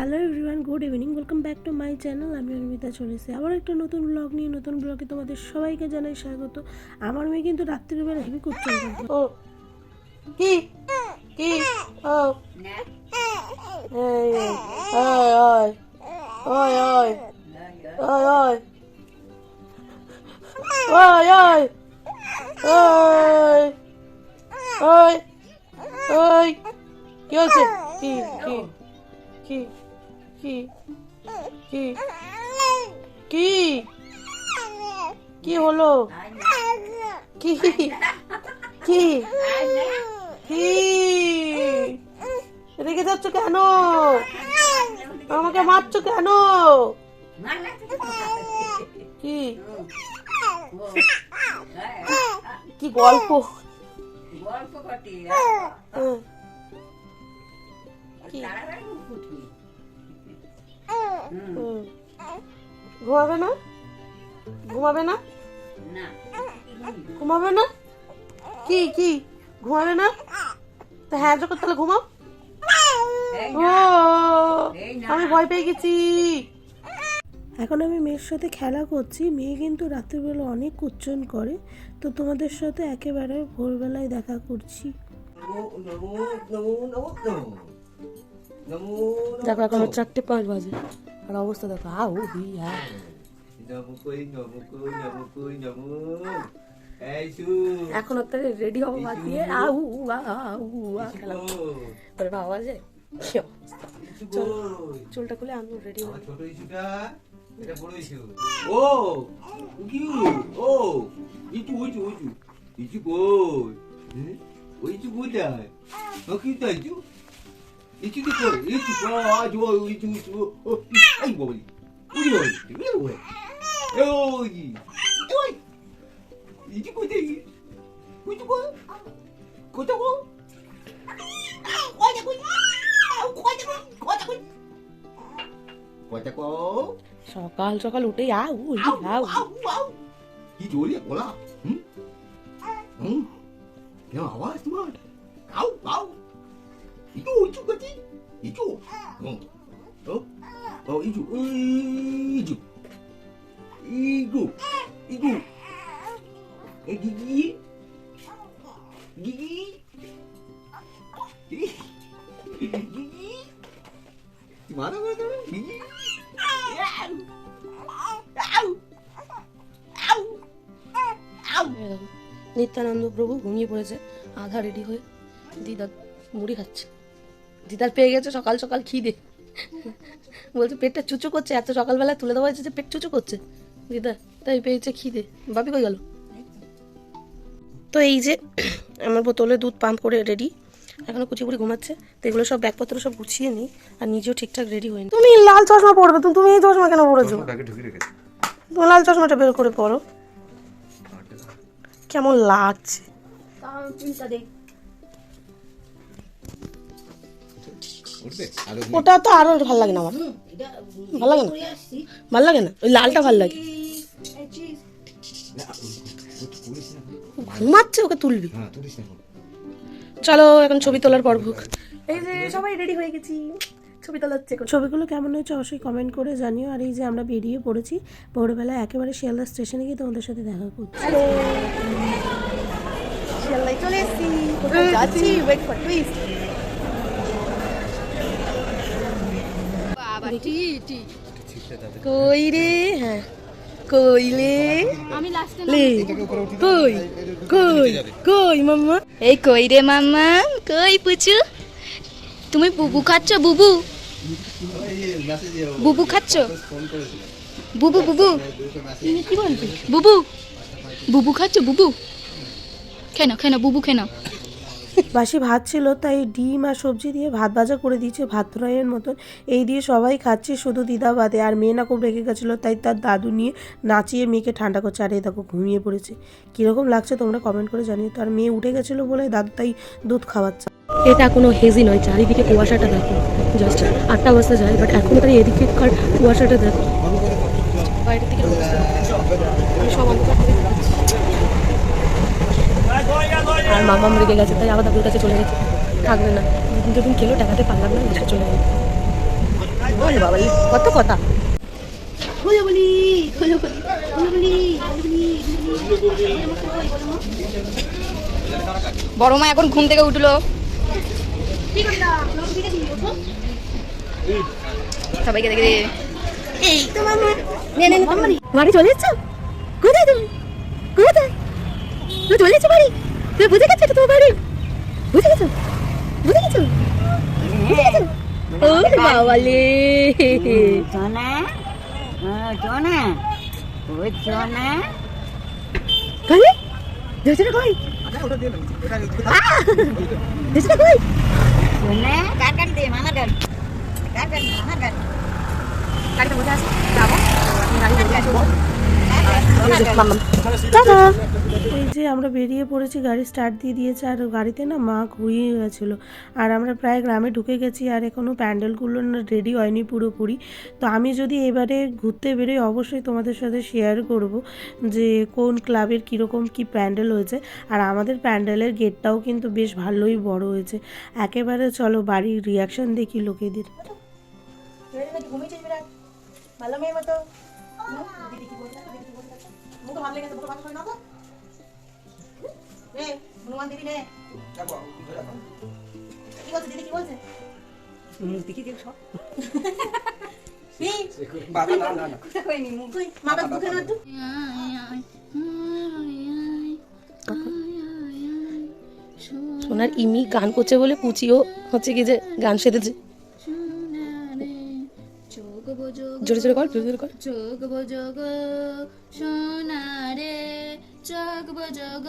Hello everyone, good evening, welcome back to my channel. আমি অর্মিতা চলেছি আবার একটা নতুন ব্লগ নিয়ে। নতুন ব্লগে তোমাদের সবাইকে জানাই স্বাগত। আমার মেয়ে কিন্তু রাত্রিবেলা হেভি করছে। ও কি কি ও ওই ওই ওই ওই ওই ওই ওই ওই ওই ওই কি হচ্ছে? কি কি কি কি কি কি কি হলো? কি কি কি রেগে যাচ্ছ কেন? আমাকে মারছো কেন? কি কি গল্প কি ঘুমাবে না? ঘুমাবে না? ঘুমাবে না? কি কি ঘুমাবে না? তো হ্যাঁ যখন তাহলে ঘুমাও। ও আমি ভয় পেয়ে গেছি। এখন আমি মেয়ের সাথে খেলা করছি। মেয়ে কিন্তু রাত্রিবেলা অনেক কুচ্চন করে, তো তোমাদের সাথে একেবারে ভোরবেলায় দেখা করছি। দেখো এখন 4:05 বাজে আর অবস্থা দেখো। এখন রেডি হবো বাজিয়ে বাবা যে চুলটা খুলে আমি রেডি হবো। ও কি ও ইচু ইচু ইচু ইচু কই ওই ইচু কোথায়? ও কি তাই ইচু ইচু কি কই ইচু আজ ও ইচু ইচু ও আই বলি উড়ি বলি উড়ি বলি ওই ওই ইচু কোথায় ইচু কই কোথা কো কোথা কই কোথা কো সকাল সকাল উঠে কি জোরে বলা কেন আওয়াজ তোমার? আউ আউ ইচু ইচু করছি ইচু ও ও ইচু ইচু ইচু ইচু এ গিগি গিগি গিগি মারা মারা গিগি নিত্যানন্দ প্রভু ঘুমিয়ে পড়েছে আধা রেডি হয়ে। দিদা মুড়ি খাচ্ছে। দিদার পেয়ে গেছে সকাল সকাল খিদে, বলছে পেটটা চুচু করছে। এত সকালবেলায় তুলে দেওয়া হয়েছে যে পেট চুচু করছে দিদা, তাই পেয়েছে খিদে। বাপি কই গেল? তো এই যে আমার বোতলে দুধ পাম্প করে রেডি। এখনো কুচিপুরি ঘুমাচ্ছে, তো এগুলো সব ব্যাগপত্র সব গুছিয়ে নিই আর নিজেও ঠিকঠাক রেডি হয়নি। তুমি লাল চশমা পরবে, তুমি এই চশমা কেন পরেছো? তুমি লাল চশমাটা বের করে পরো। কেমন লাগছে? ওটা তো আরো ভালো লাগে না আমার। ভালো লাগে না, ভালো লাগে না, ওই লালটা ভালো লাগে। ঘুমাচ্ছে, ওকে তুলবি। চলো এখন ছবি তোলার পর ভুক। এই যে সবাই রেডি হয়ে গেছি, ছবি তোলা হচ্ছে। ছবিগুলো কেমন হয়েছে অবশ্যই কমেন্ট করে জানিও। আর এই যে আমরা বেরিয়ে পড়েছি ভোরবেলা, একেবারে শিয়ালদা স্টেশনে গিয়ে তোমাদের সাথে দেখা করছি। শিয়ালদায় চলে এসেছি, কোথায় যাচ্ছি? Wait for twist. কই রে? হ্যাঁ কইলে আমি লাস্টে লে কই কই কই মাম্মা? এই কই রে মাম্মা, কই পুচু? তুমি বুবু খাচ্ছ? বুবু বুবু খাচ্ছ? বুবু বুবু কি বলবি? বুবু বুবু খাচ্ছ? বুবু খেনা খেনা বুবু খেনা। বাসি ভাত ছিল, তাই ডিম আর সবজি দিয়ে ভাত ভাজা করে দিয়েছে ভাত ফ্রাইয়ের মতন। এই দিয়ে সবাই খাচ্ছে, শুধু দিদা বাদে। আর মেয়ে না খুব রেগে গেছিলো, তাই তার দাদু নিয়ে নাচিয়ে মেয়েকে ঠান্ডা করছে। আর এই দেখো ঘুমিয়ে পড়েছে। কীরকম লাগছে তোমরা কমেন্ট করে জানিয়ে। তো আর মেয়ে উঠে গেছিলো বলে দাদু তাই দুধ খাওয়াচ্ছে। এটা কোনো হেজি নয়, চারিদিকে কুয়াশাটা দেখো। জাস্ট 8টা বাজতে যায়, বাট এখন তার এদিকে কুয়াশাটা দেখো। বাইরের দিকে সব অন্ধকার করে দিচ্ছি। আর মামা রেগে গেছে, তাই আবার দাদুর কাছে চলে গেছে। থাকবে না, যেদিন খেলো টাকাতে পারলাম না, চলে গেছে। ওরে বাবা কত কথা। বড় মা এখন ঘুম থেকে উঠলো। সবাইকে দেখে এই তোমার বাড়ি চলে এসছো? কোথায় তুমি? কোথায় তুমি চলে এসছো বাড়ি? তুমি বুঝে গেছো এটা তোমার বাড়ি? বুঝে গেছো? বুঝে গেছো? বুঝে গেছো? ও বাবা লে সোনা সোনা ওই সোনা কই দেশটা কই দেশটা কই সোনা কার কার দে মামার গাড়ি কার গাড়ি মামার গাড়ি গাড়িতে বসে আছি যাবো গাড়ি বসে আসবো। এই যে আমরা বেরিয়ে পড়েছি, গাড়ি স্টার্ট দিয়ে দিয়েছে আর গাড়িতে না মা ঘুরিয়ে গেছিলো আর আমরা প্রায় গ্রামে ঢুকে গেছি আর এখনও প্যান্ডেলগুলো না রেডি হয়নি পুরোপুরি। তো আমি যদি এবারে ঘুরতে বেরোই অবশ্যই তোমাদের সাথে শেয়ার করব যে কোন ক্লাবের কীরকম কী প্যান্ডেল হয়েছে। আর আমাদের প্যান্ডেলের গেটটাও কিন্তু বেশ ভালোই বড় হয়েছে। একেবারে চলো বাড়ির রিয়াকশন দেখি লোকেদের। ভালো মেয়ের মতো দিদি কি বলছে? মুখে ভালো লেগেছে, মুখে ভালো হয় না তো রে হনুমান দিদি রে কি বলছে? দিদি কি বলছে? দেখি দেখ সব বাবা না না না কইনি মুখ মাথা মুখে না একটু সোনার ইমি গান করছে বলে পুচিও হচ্ছে কি যে গান সেধেছে। জোরে জোরে কর, জোরে জোরে কর। চোখ বজগ সোনারে চোখ বজগ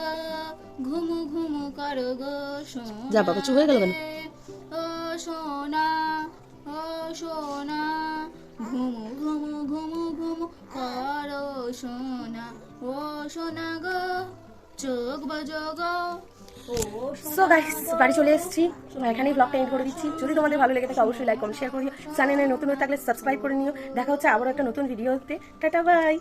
ঘুমু ঘুমু করো গো সোনা। যা বাবা চুপ হয়ে গেল কেন? ও সোনা ও সোনা ঘুমু ঘুমু ঘুমু ঘুমু করো সোনা ও সোনা গো চোখ বজগ। সো গাইস বাড়ি চলে এসেছি, এখানেই ব্লগটা এন্ড করে দিচ্ছি। যদি তোমাদের ভালো লেগে থাকে অবশ্যই লাইক কমেন্ট শেয়ার করিও। চ্যানেলে নতুন হয়ে থাকলে সাবস্ক্রাইব করে নিও। দেখা হচ্ছে আবারও একটা নতুন ভিডিওতে। Tata bye.